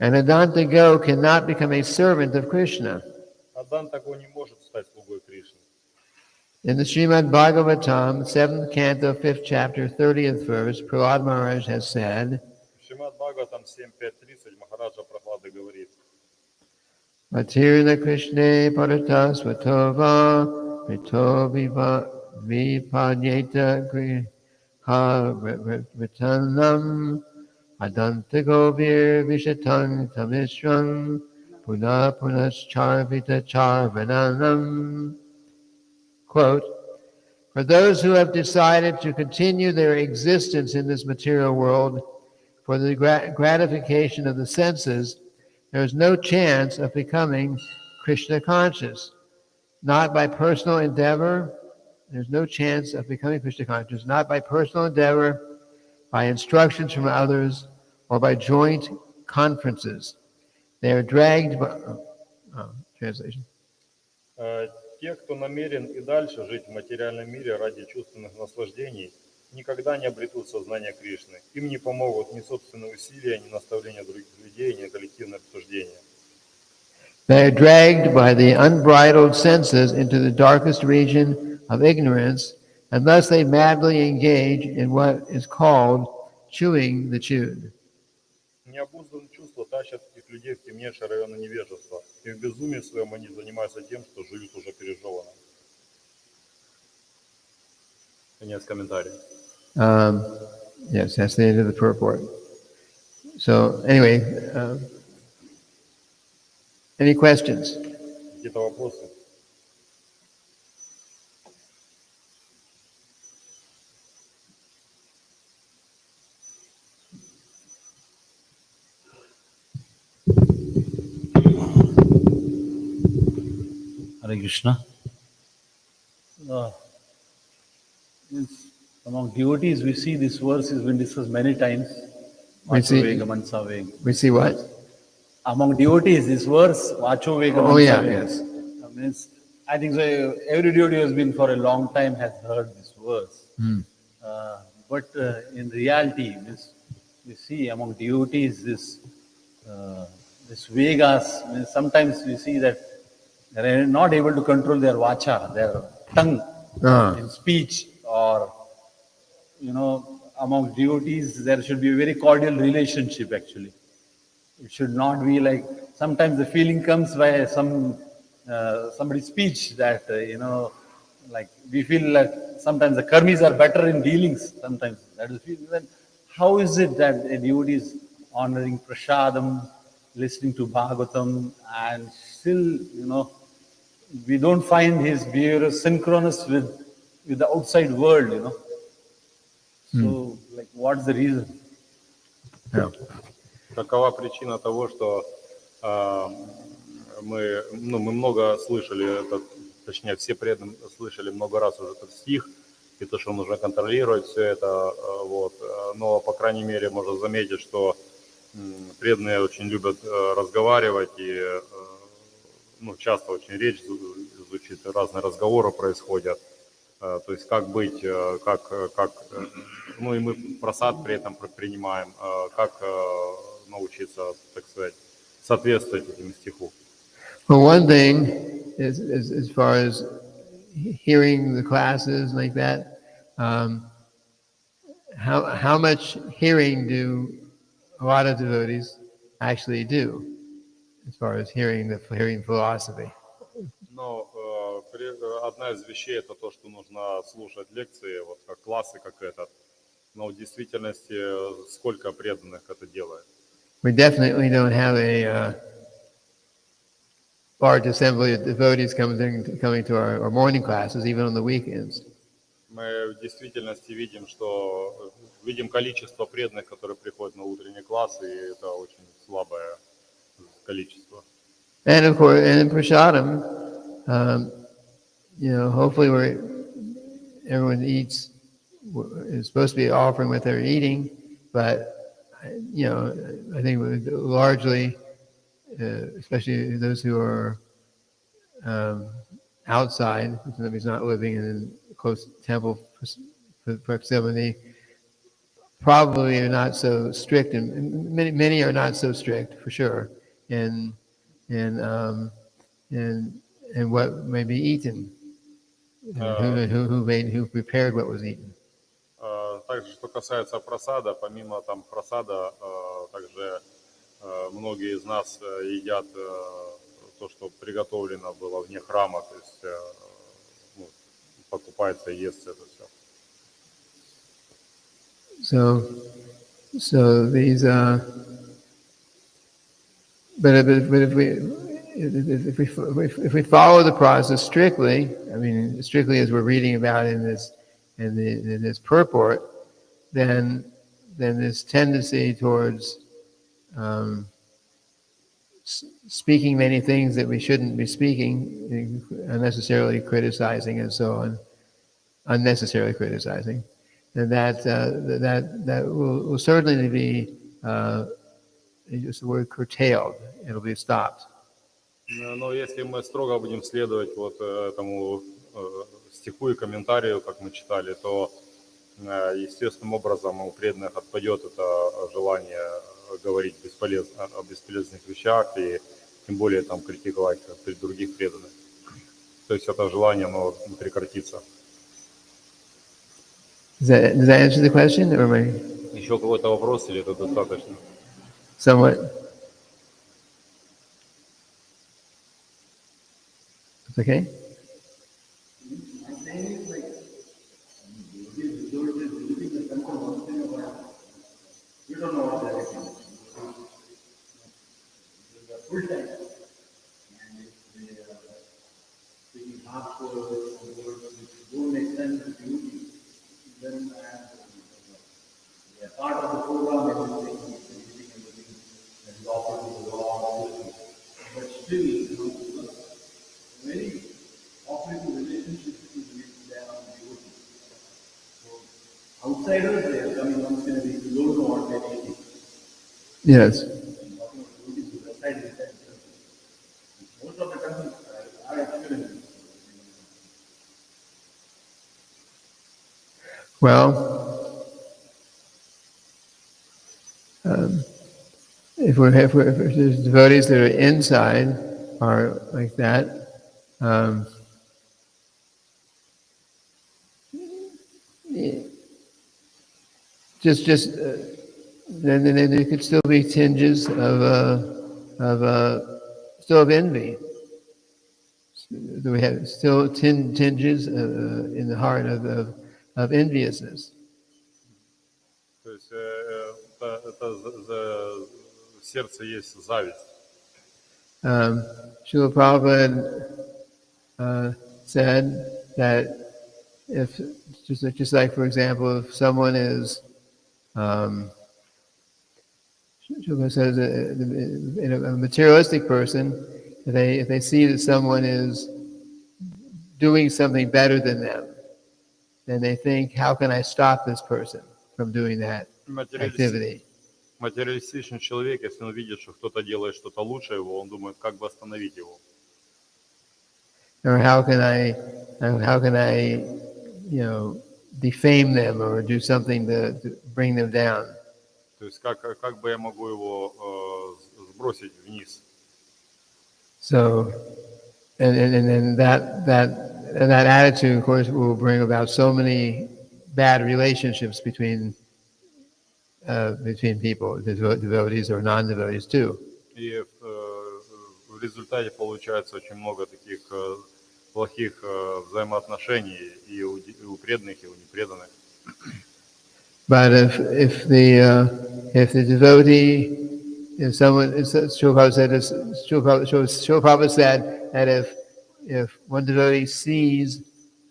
And Adanta Go cannot become a servant of Krishna. Адантаго не может стать слугой Кришны. In the Srimad Bhagavatam, 7th canto, 5th chapter, 30th verse, Prahlad Maharaj has said, В Шримад Бхагаватам 7.5.30 Махараджа Прохлада говорит: Matirna Krishna Parata Svatova Rito Vipanyeta Griha Ritanam Adanta Govir Vishatan Tamishram Puna Punascharvita Charvananam. Quote, for those who have decided to continue their existence in this material world for the gratification of the senses, there is no chance of becoming Krishna conscious, not by personal endeavor. There's no chance of becoming Krishna conscious, not by personal endeavor, by instructions from others, or by joint conferences. They are dragged by... translation. Те, кто намерен и дальше жить в материальном мире ради чувственных наслаждений, никогда не обретут сознание Кришны. Им не помогут ни собственные усилия, ни наставления других людей, ни коллективное обсуждение. They are dragged by the unbridled senses into the darkest region of ignorance, and thus they madly engage in what is called chewing the chewed. Необузданные чувства тащат этих людей в темнейшие районы невежества, и в безумии своем они занимаются тем, что жуют уже пережеванное. Конец комментария. Yes, that's the end of the purport. So anyway, any questions? Какие-то вопросы? Hare Krishna. Among devotees, we see this verse has been discussed many times. We see- Vacho Vega Mansa Vega. We see what? Among devotees, this verse, Vacho Vega Oh Mansa yeah, Vega. yes. I think so, every devotee who has been for a long time has heard this verse. But in reality, we see among devotees this Vegas. Sometimes we see that they are not able to control their vacha, their tongue in speech, or among devotees there should be a very cordial relationship. Actually, it should not be like sometimes the feeling comes by somebody's speech that like we feel like sometimes the karmis are better in dealings. Sometimes that is feeling. Then how is it that a devotee is honoring prasadam, listening to Bhagavatam, and still we don't find his behavior synchronous with the outside world, So, like, what's the reason? Yeah. Какова причина того, что мы много слышали, точнее, все преданные слышали много раз уже этот стих, и то, что нужно контролировать все это, вот. Но, по крайней мере, можно заметить, что преданные очень любят разговаривать, и часто очень речь звучит, разные разговоры происходят. То есть как быть, и мы просад при этом принимаем, как научиться, так сказать, соответствовать этому стиху. Well, one thing is as far as hearing the classes like that, how much hearing do a lot of devotees actually do, as far as hearing philosophy? Но одна из вещей это то, что нужно слушать лекции, вот как классы, как этот. Но в действительности сколько преданных это делает? We definitely don't have a large assembly of devotees coming to our morning classes, even on the weekends. Мы в действительности видим количество преданных, которые приходят на утренние классы, и это очень слабое количество. And of course, and in prasadam, hopefully everyone eats is supposed to be offering what they're eating, but I think largely, especially those who are outside, somebody's not living in close temple proximity, probably are not so strict, and many are not so strict for sure in what may be eaten, who prepared what was eaten. Также, что касается просада, помимо просада, также многие из нас едят то, что приготовлено было вне храма, то есть покупается и ест это все. So these, but if we follow the process strictly, I mean strictly as we're reading about in this purport, then this tendency towards speaking many things that we shouldn't be speaking, unnecessarily criticizing and so on, unnecessarily criticizing, and that will certainly be, use the word curtailed. It'll be stopped. Но если мы строго будем следовать вот этому стиху и комментарию, как мы читали, то естественным образом у преданных отпадет это желание говорить о бесполезных вещах и тем более там критиковать при других преданных. То есть это желание, оно прекратится. Does that answer the question, or am I Еще какой-то вопрос или это достаточно? somewhat? It's okay? You don't know what they're doing. They're full time. And if they are speaking hardcore words which don't make sense to you, then they are part of the program and everything that is offered to the Lord. But still, very operative relationships with their devotees. So outsiders, they are coming once in a week, you don't know what they're eating. Yes. Most of the countries are experiencing. Well, if there's devotees that are inside are like that, then there could still be tinges of envy. We have still tinges in the heart of enviousness. То есть это в сердце есть зависть. Srila Prabhupada said that if, just like for example, if someone is, Srila says, a materialistic person, if they see that someone is doing something better than them, then they think, how can I stop this person from doing that activity? Материалистичный человек, если он видит, что кто-то делает что-то лучше его, он думает, как бы остановить его. Or how can I, defame them or do something to bring them down? То есть как бы я могу его сбросить вниз? So, and then that attitude, of course, will bring about so many bad relationships between people, devotees or non-devotees too. И в результате получается очень много таких плохих взаимоотношений и у преданных, и у непреданных. But if the devotee, if someone, Srila Prabhupada said that if one devotee sees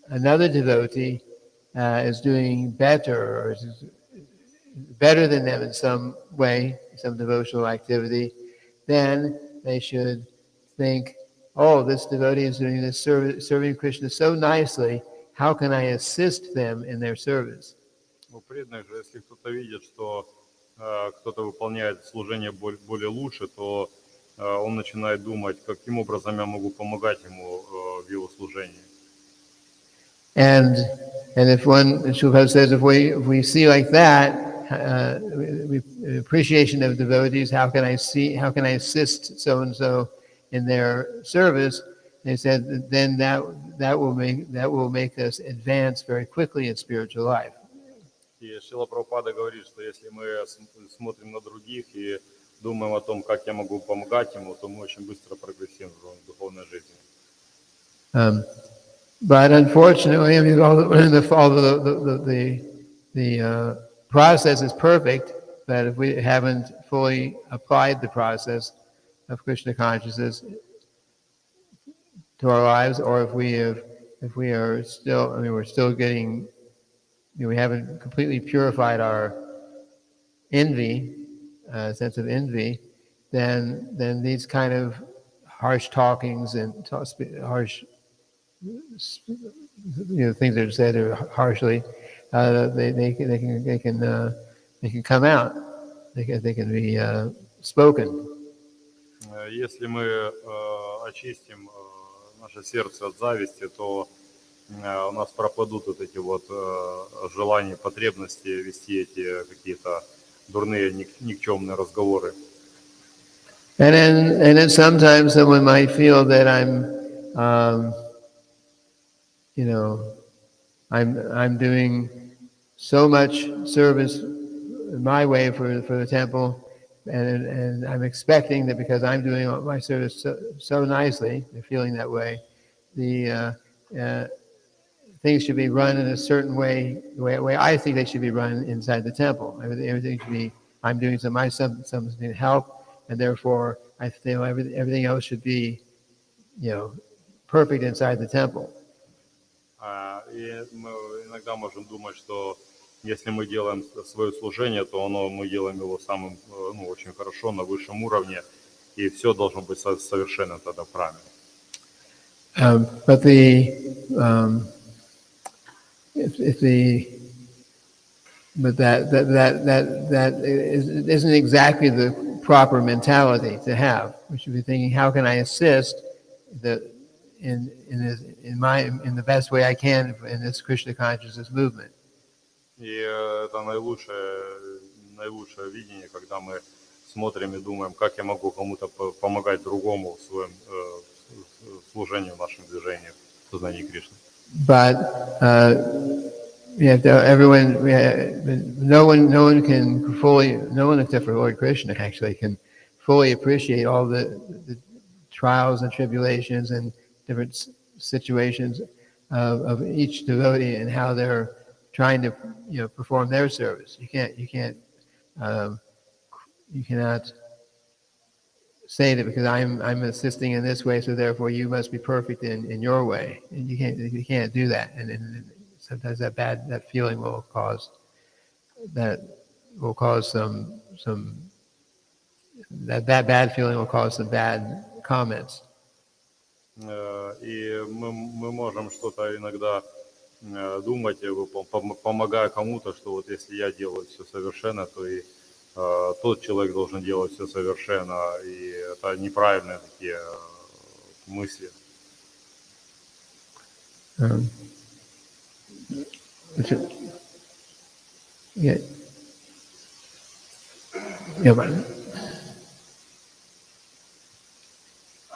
another devotee is doing better or is better than them in some way, some devotional activity, then they should think, oh, this devotee is doing this, serving Krishna so nicely, how can I assist them in their service? У преданных же, если кто-то видит, что кто-то выполняет служение более лучше, то он начинает думать, каким образом я могу помогать ему в его служении. And if one, Srila says, if we see like that, appreciation of devotees, how can I assist so and so in their service? They said then that will make us advance very quickly in spiritual life. И Шрила Прабхупада говорит, что если мы смотрим на других и думаем о том, как я могу помогать ему, то мы очень быстро прогрессируем в духовной жизни. But unfortunately, I mean, although the process is perfect, but if we haven't fully applied the process of Krishna consciousness to our lives, or if we are still, we're still getting, we haven't completely purified our envy, sense of envy, then these kind of harsh talkings and harsh, things that are said harshly, they can come out. They can be spoken. Если мы очистим наше сердце от зависти, то у нас пропадут вот эти вот желания, потребности вести эти какие-то дурные, никчемные разговоры. And then sometimes someone might feel that I'm doing so much service my way for the temple, and I'm expecting that because I'm doing my service so nicely, they're feeling that way. Things should be run in a certain way, the way I think they should be run inside the temple. Everything should be. I'm doing something to help, and therefore I feel everything else should be, perfect inside the temple. И мы иногда можем думать, что если мы делаем свое служение, то мы делаем его самым, очень хорошо, на высшем уровне, и все должно быть совершенно тогда правильно. But that isn't exactly the proper mentality to have. We should be thinking, how can I assist in the best way I can in this Krishna consciousness movement? И это наилучшее видение, когда мы смотрим и думаем, как я могу кому-то помогать другому в своем служении, в нашем движении, в сознании Кришны. But no one except for Lord Krishna actually can fully appreciate all the trials and tribulations and different situations of each devotee and how they're trying to perform their service. You cannot say that because I'm assisting in this way, so therefore you must be perfect in your way. And you can't do that. And sometimes that feeling will cause some that bad feeling will cause some bad comments. И мы можем что-то иногда думать, помогая кому-то, что вот если я делаю все совершенно, то и тот человек должен делать все совершенно, и это неправильные такие мысли.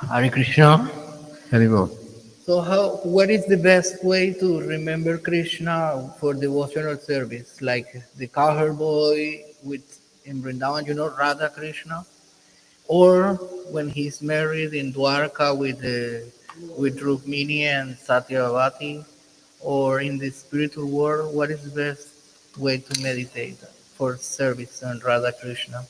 Hare Krishna. Anymore. So what is the best way to remember Krishna for devotional service? Like the cowherd boy in Vrindavan, Radha Krishna? Or when he's married in Dwarka with Rukmini and Satyavati? Or in the spiritual world, what is the best way to meditate for service on Radha Krishna?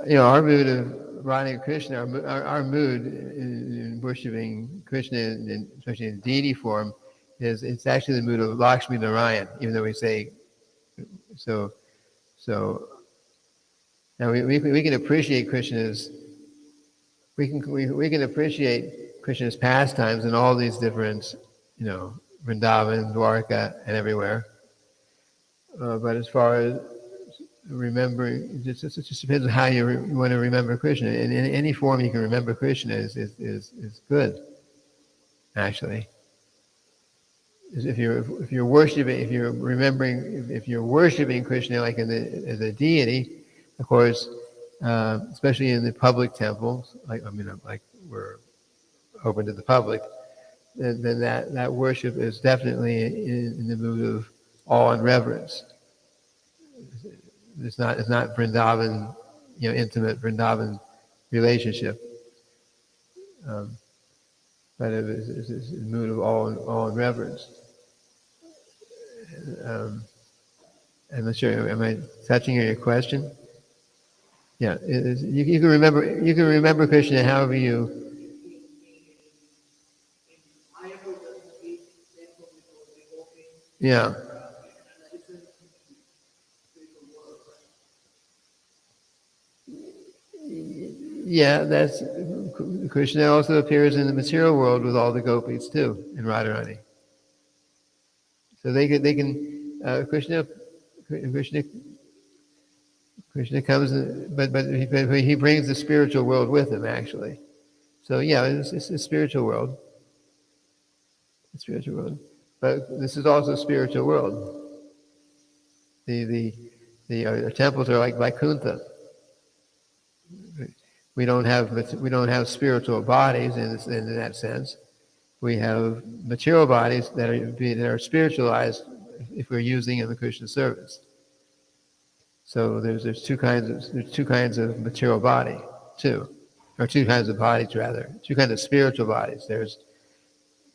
Our mood of Radha Krishna, our mood in worshiping Krishna, especially in deity form, it's actually the mood of Lakshmi Narayan. Even though we say so. Now we can appreciate Krishna's pastimes in all these different, Vrindavan, Dwarka, and everywhere. But as far as remembering, it just depends on how you want to remember Krishna. In any form you can remember Krishna is good, actually. If you're worshiping Krishna like as a deity, of course, especially in the public temples, like we're open to the public, then that worship is definitely in the mood of awe and reverence. It's not Vrindavan, intimate Vrindavan relationship, but it's a mood of awe and reverence. I'm not sure. Am I touching on your question? Yeah, you can remember Krishna however you. Yeah. Yeah, that's Krishna also appears in the material world with all the gopis too in Radharani. So they can Krishna Krishna comes, but he brings the spiritual world with him actually. So yeah, it's a spiritual world. A spiritual world, but this is also a spiritual world. The temples are like Vaikuntha. We don't have spiritual bodies in that sense. We have material bodies that are spiritualized if we're using in the Krishna service. So there's two kinds of material body too, or two kinds of bodies rather, two kinds of spiritual bodies. There's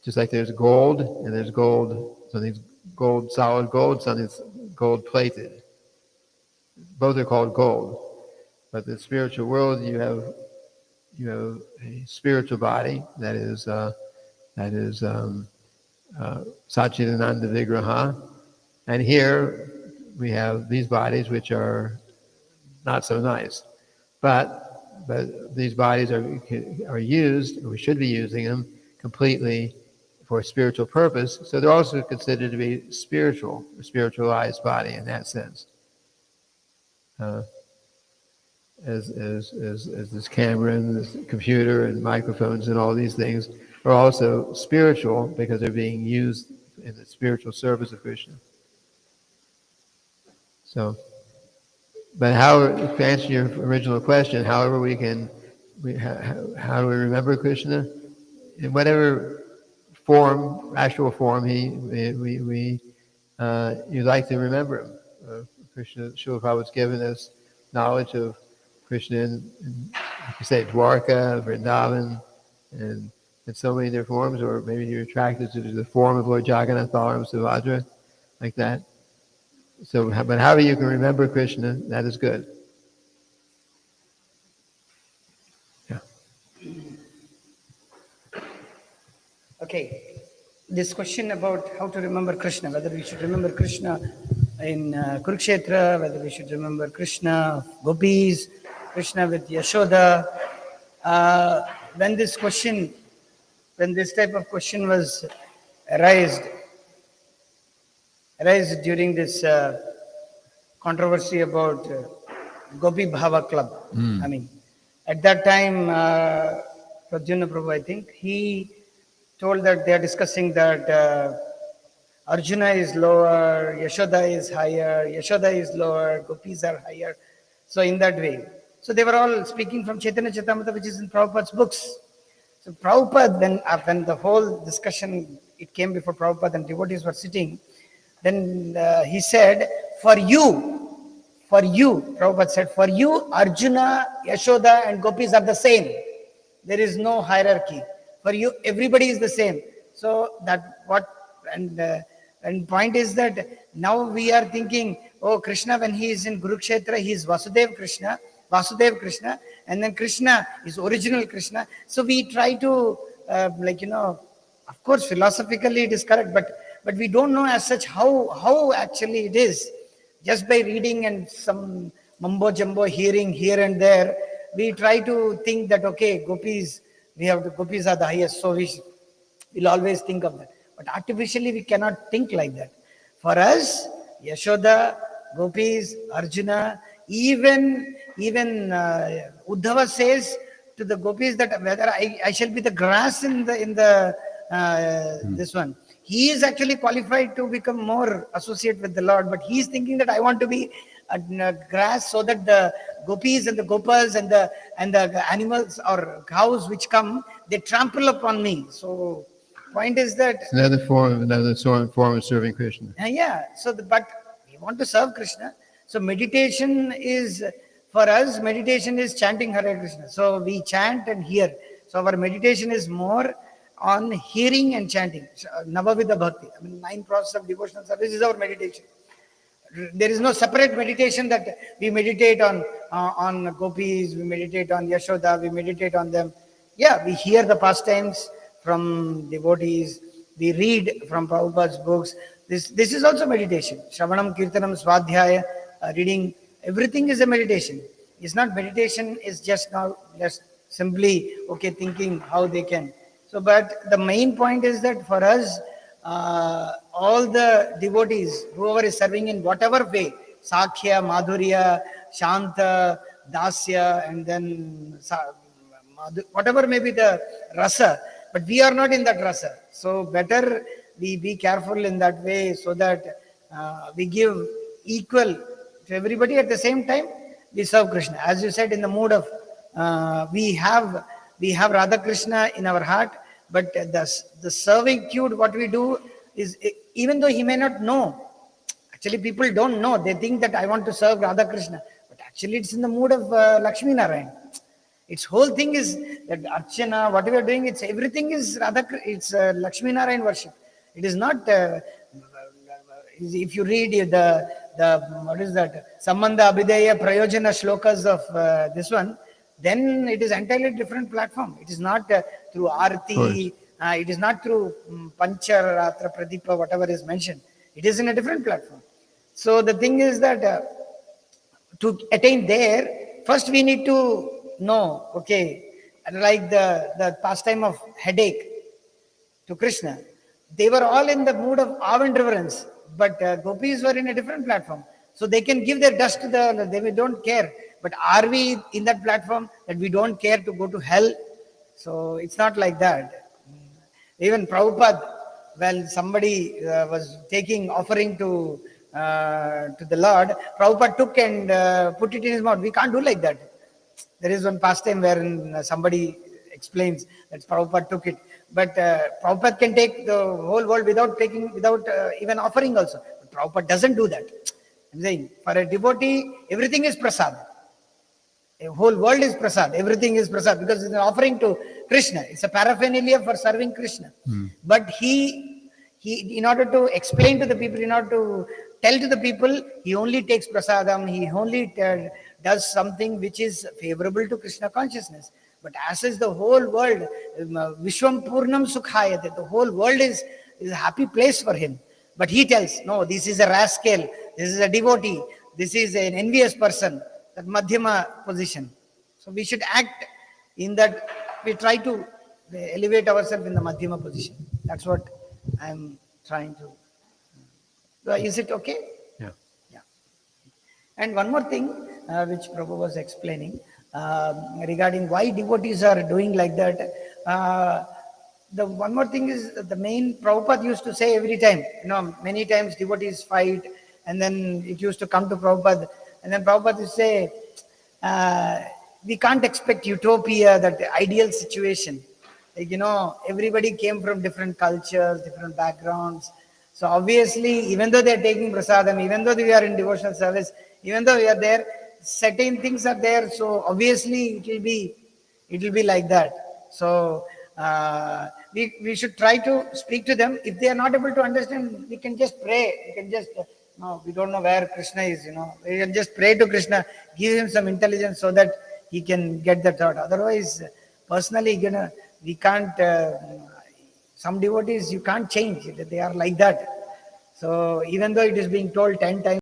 just like there's gold and there's gold, something's gold, solid gold, something's gold plated. Both are called gold. But the spiritual world, you have a spiritual body that is Satchidananda Vigraha, and here we have these bodies which are not so nice, but these bodies are used, or we should be using them completely for a spiritual purpose. So they're also considered to be spiritual, a spiritualized body in that sense. As this camera and this computer and microphones and all these things are also spiritual because they're being used in the spiritual service of Krishna. So, but to answer your original question, however how do we remember Krishna? In whatever form, actual form you'd like to remember him. Krishna, Srila Prabhupada's given us knowledge of Krishna in like you say, Dwarka, Vrindavan, and in so many different forms, or maybe you're attracted to the form of Lord Jagannath, Balaram, Subhadra, like that. So, but however you can remember Krishna, that is good. Yeah. Okay, this question about how to remember Krishna, whether we should remember Krishna in Kurukshetra, whether we should remember Krishna, gopis, Krishna with Yashoda. When this type of question was raised during this controversy about Gopi Bhava Club. I mean, at that time, Pradyumna Prabhu, I think, he told that they are discussing that Arjuna is lower, Yashoda is higher, Yashoda is lower, gopis are higher. So in that way. So they were all speaking from Chaitanya Charitamrita, which is in Prabhupada's books. So Prabhupada, when the whole discussion, it came before Prabhupada and devotees were sitting, then he said, for you, Prabhupada said, for you, Arjuna, Yashoda and gopis are the same. There is no hierarchy. For you, everybody is the same. So and point is that now we are thinking, oh, Krishna, when he is in Kurukshetra, he is Vasudev Krishna, and then Krishna is original Krishna. So we try to, of course, philosophically it is correct, but we don't know as such how actually it is. Just by reading and some mumbo jumbo hearing here and there, we try to think that, okay, gopis are the highest, so we'll always think of that. But artificially, we cannot think like that. For us, Yashoda, gopis, Arjuna, even Uddhava says to the gopis that whether I shall be the grass in the this one. He is actually qualified to become more associate with the Lord, but he is thinking that I want to be a grass so that the gopis and the gopas and the animals or cows which come, they trample upon me. So point is that It's another form of serving Krishna. But we want to serve Krishna. So meditation is, for us, meditation is chanting Hare Krishna. So we chant and hear. So our meditation is more on hearing and chanting. Navavida Bhakti. 9 process of devotional service is our meditation. There is no separate meditation that we meditate on gopis, we meditate on Yashoda, we meditate on them. Yeah, we hear the pastimes from devotees, we read from Prabhupada's books. This is also meditation. Shravanam, Kirtanam, Swadhyaya, reading, everything is a meditation. It's not meditation, is just now just simply, okay, thinking how they can. So, but the main point is that for us, all the devotees, whoever is serving in whatever way, Sakhya, Madhurya, Shanta, Dasya, and then whatever may be the rasa, but we are not in that rasa. So better we be careful in that way so that we give equal to everybody at the same time. We serve Krishna. As you said, in the mood of we have Radha Krishna in our heart, but the servitude what we do is, even though he may not know. Actually, people don't know. They think that I want to serve Radha Krishna, but actually it's in the mood of Lakshmi Narayan. Its whole thing is that Archana, what we are doing, it's everything is Radha, it's Lakshmi Narayan worship. It is not. If you read the what is that Sambandha Abhideya Prayojana shlokas of this one, then it is entirely different platform. It is not through Arti. It is not through Pancharatra Pradipa, whatever is mentioned. It is in a different platform. So the thing is that to attain there, first we need to know, okay, like the pastime of headache to Krishna. They were all in the mood of awe and reverence, but gopis were in a different platform. So they can give their dust to they don't care. But are we in that platform that we don't care to go to hell? So it's not like that. Even Prabhupada, well, somebody was taking offering to the Lord, Prabhupada took and put it in his mouth. We can't do like that. There is one pastime wherein somebody explains that Prabhupada took it. But Prabhupada can take the whole world without even offering also. But Prabhupada doesn't do that. I'm saying, for a devotee, everything is prasad. A whole world is prasad. Everything is prasad because it's an offering to Krishna. It's a paraphernalia for serving Krishna. But he, in order to explain to the people, in order to tell to the people, he only takes prasadam. He only does something which is favorable to Krishna consciousness. But as is the whole world, Vishwam Purnam Sukhayate, the whole world is a happy place for him. But he tells, no, this is a rascal, this is a devotee, this is an envious person, that Madhyama position. So we should act in that, we try to elevate ourselves in the Madhyama position. That's what I'm trying to. Is it okay? Yeah. Yeah. And one more thing which Prabhu was explaining regarding why devotees are doing like that. The one more thing is the main Prabhupada used to say every time, many times devotees fight and then it used to come to Prabhupada and then Prabhupada used to say, we can't expect utopia, that ideal situation. Like, everybody came from different cultures, different backgrounds. So obviously, even though they are taking prasadam, even though we are in devotional service, even though we are there, certain things are there. So obviously, it will be like that. So we should try to speak to them. If they are not able to understand, we can just pray. We can just no, we don't know where Krishna is. We can just pray to Krishna, give him some intelligence so that he can get the thought. Otherwise, personally, we can't. Some devotees you can't change. They are like that. So even though it is being told 10 times.